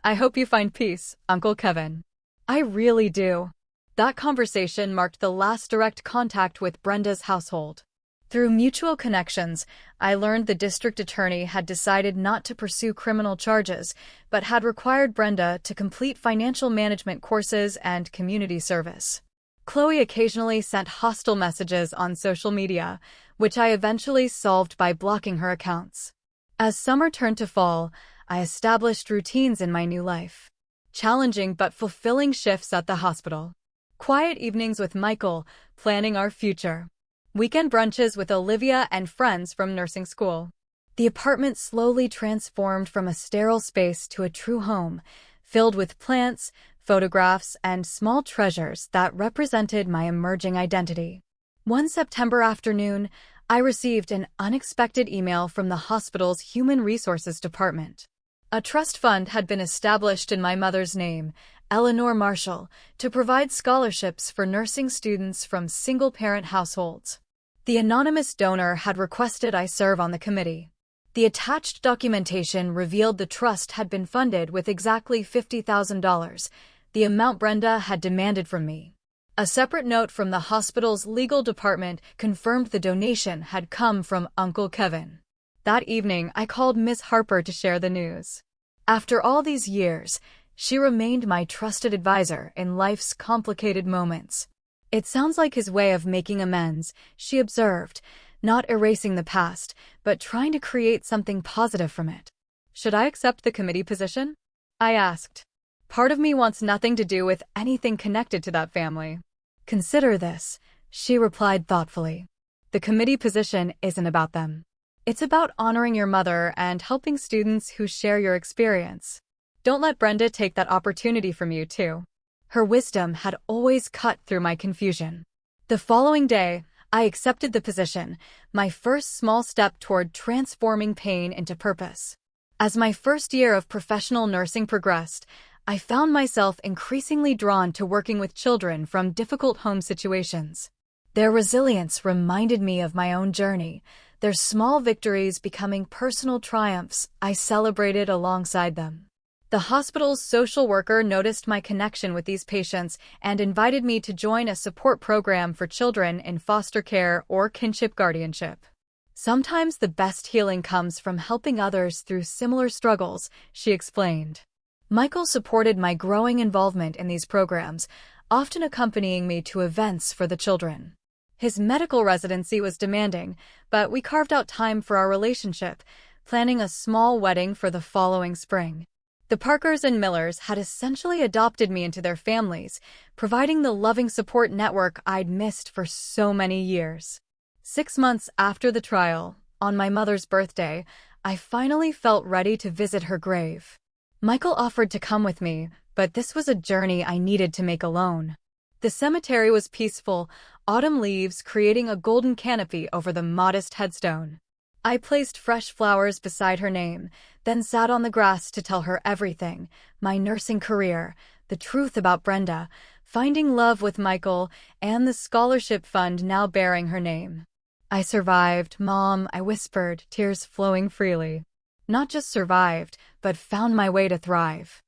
"I hope you find peace, Uncle Kevin." "I really do." That conversation marked the last direct contact with Brenda's household. Through mutual connections, I learned the district attorney had decided not to pursue criminal charges, but had required Brenda to complete financial management courses and community service. Chloe occasionally sent hostile messages on social media, which I eventually solved by blocking her accounts. As summer turned to fall, I established routines in my new life. Challenging but fulfilling shifts at the hospital. Quiet evenings with Michael, planning our future. Weekend brunches with Olivia and friends from nursing school. The apartment slowly transformed from a sterile space to a true home, filled with plants, photographs, and small treasures that represented my emerging identity. One September afternoon, I received an unexpected email from the hospital's Human Resources Department. A trust fund had been established in my mother's name, Eleanor Marshall, to provide scholarships for nursing students from single-parent households. The anonymous donor had requested I serve on the committee. The attached documentation revealed the trust had been funded with exactly $50,000, the amount Brenda had demanded from me. A separate note from the hospital's legal department confirmed the donation had come from Uncle Kevin. That evening, I called Miss Harper to share the news. After all these years, she remained my trusted advisor in life's complicated moments. "It sounds like his way of making amends," she observed, not erasing the past, but trying to create something positive from it. "Should I accept the committee position?" I asked. "Part of me wants nothing to do with anything connected to that family." "Consider this," she replied thoughtfully. "The committee position isn't about them. It's about honoring your mother and helping students who share your experience. Don't let Brenda take that opportunity from you, too." Her wisdom had always cut through my confusion. The following day, I accepted the position, my first small step toward transforming pain into purpose. As my first year of professional nursing progressed, I found myself increasingly drawn to working with children from difficult home situations. Their resilience reminded me of my own journey, their small victories becoming personal triumphs I celebrated alongside them. The hospital's social worker noticed my connection with these patients and invited me to join a support program for children in foster care or kinship guardianship. Sometimes the best healing comes from helping others through similar struggles, she explained. Michael supported my growing involvement in these programs, often accompanying me to events for the children. His medical residency was demanding, but we carved out time for our relationship, planning a small wedding for the following spring. The Parkers and Millers had essentially adopted me into their families, providing the loving support network I'd missed for so many years. 6 months after the trial, on my mother's birthday, I finally felt ready to visit her grave. Michael offered to come with me, but this was a journey I needed to make alone. The cemetery was peaceful, autumn leaves creating a golden canopy over the modest headstone. I placed fresh flowers beside her name, then sat on the grass to tell her everything, my nursing career, the truth about Brenda, finding love with Michael, and the scholarship fund now bearing her name. I survived, Mom, I whispered, tears flowing freely. Not just survived, but found my way to thrive.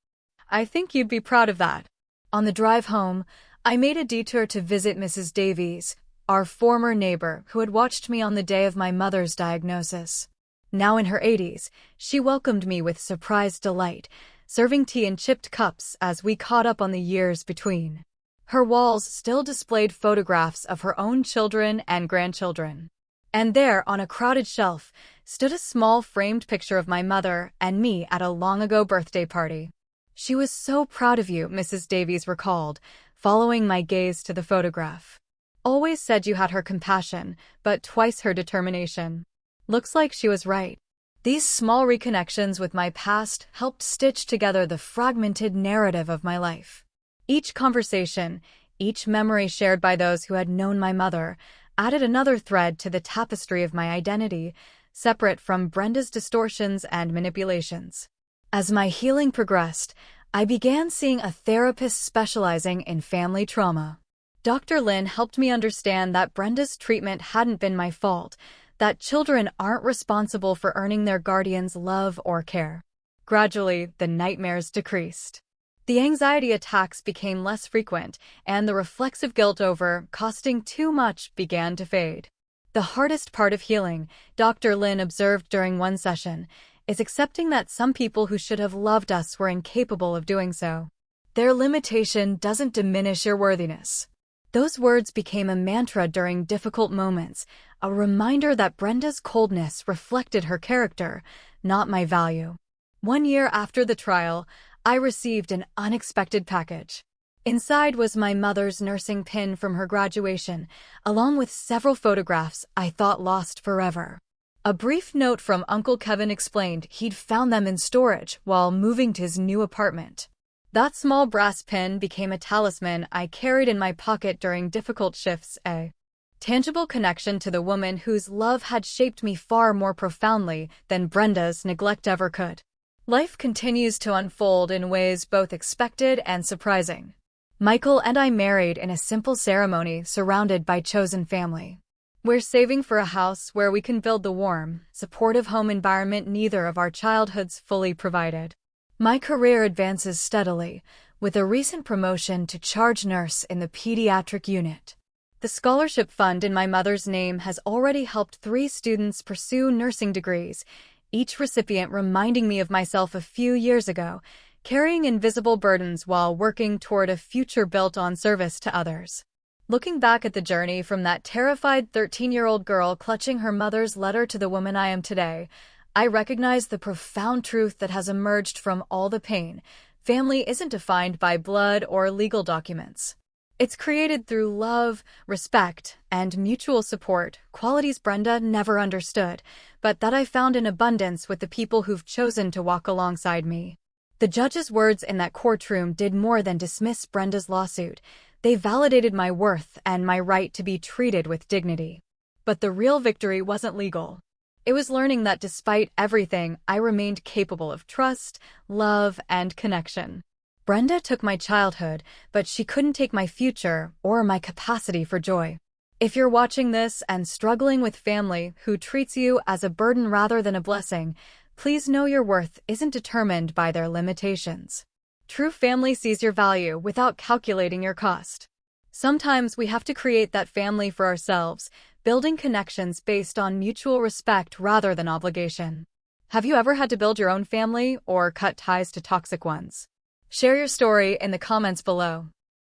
I think you'd be proud of that. On the drive home, I made a detour to visit Mrs. Davies, our former neighbor who had watched me on the day of my mother's diagnosis. Now in her 80s, she welcomed me with surprised delight, serving tea in chipped cups as we caught up on the years between. Her walls still displayed photographs of her own children and grandchildren. And there, on a crowded shelf, stood a small framed picture of my mother and me at a long-ago birthday party. She was so proud of you, Mrs. Davies recalled, following my gaze to the photograph. Always said you had her compassion, but twice her determination. Looks like she was right. These small reconnections with my past helped stitch together the fragmented narrative of my life. Each conversation, each memory shared by those who had known my mother, added another thread to the tapestry of my identity, separate from Brenda's distortions and manipulations. As my healing progressed, I began seeing a therapist specializing in family trauma. Dr. Lynn helped me understand that Brenda's treatment hadn't been my fault, that children aren't responsible for earning their guardians' love or care. Gradually, the nightmares decreased. The anxiety attacks became less frequent, and the reflexive guilt over costing too much began to fade. The hardest part of healing, Dr. Lynn observed during one session, is accepting that some people who should have loved us were incapable of doing so. Their limitation doesn't diminish your worthiness. Those words became a mantra during difficult moments, a reminder that Brenda's coldness reflected her character, not my value. 1 year after the trial, I received an unexpected package. Inside was my mother's nursing pin from her graduation, along with several photographs I thought lost forever. A brief note from Uncle Kevin explained he'd found them in storage while moving to his new apartment. That small brass pin became a talisman I carried in my pocket during difficult shifts, a tangible connection to the woman whose love had shaped me far more profoundly than Brenda's neglect ever could. Life continues to unfold in ways both expected and surprising. Michael and I married in a simple ceremony surrounded by chosen family. We're saving for a house where we can build the warm, supportive home environment neither of our childhoods fully provided. My career advances steadily, with a recent promotion to charge nurse in the pediatric unit. The scholarship fund in my mother's name has already helped 3 students pursue nursing degrees, each recipient reminding me of myself a few years ago, carrying invisible burdens while working toward a future built on service to others. Looking back at the journey from that terrified 13-year-old girl clutching her mother's letter to the woman I am today, I recognize the profound truth that has emerged from all the pain. Family isn't defined by blood or legal documents. It's created through love, respect, and mutual support, qualities Brenda never understood, but that I found in abundance with the people who've chosen to walk alongside me. The judge's words in that courtroom did more than dismiss Brenda's lawsuit. They validated my worth and my right to be treated with dignity. But the real victory wasn't legal. It was learning that despite everything, I remained capable of trust, love, and connection. Brenda took my childhood, but she couldn't take my future or my capacity for joy. If you're watching this and struggling with family who treats you as a burden rather than a blessing, please know your worth isn't determined by their limitations. True family sees your value without calculating your cost. Sometimes we have to create that family for ourselves, building connections based on mutual respect rather than obligation. Have you ever had to build your own family or cut ties to toxic ones? Share your story in the comments below.